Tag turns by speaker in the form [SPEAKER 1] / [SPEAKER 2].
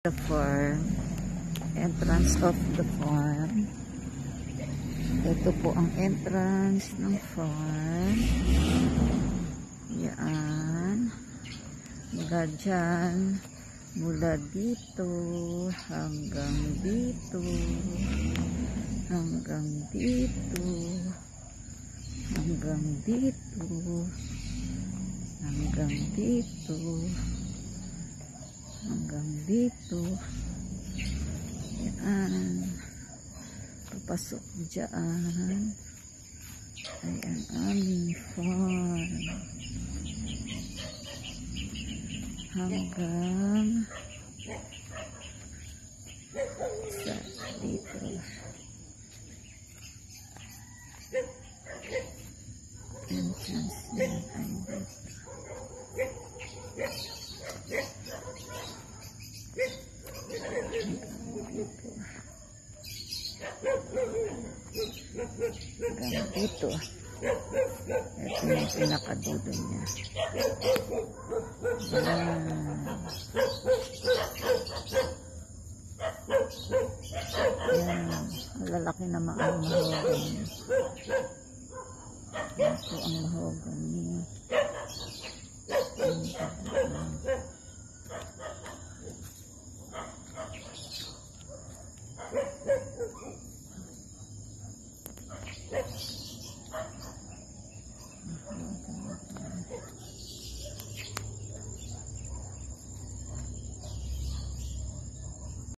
[SPEAKER 1] The farm, entrance of the farm. Ito po ang entrance ng farm. Yan. Mula dyan, mula dito hanggang dito, hanggang dito, hanggang dito, hanggang dito, hanggang dito. Yan. Papasok dyan ay ang aming farm. Hanggang sa dito. Entrance yan ay dito. Hanggang dito. Ito yung pinakadulo niya. Yan. Malalaki naman ang mahogany. Ito ang mahogany.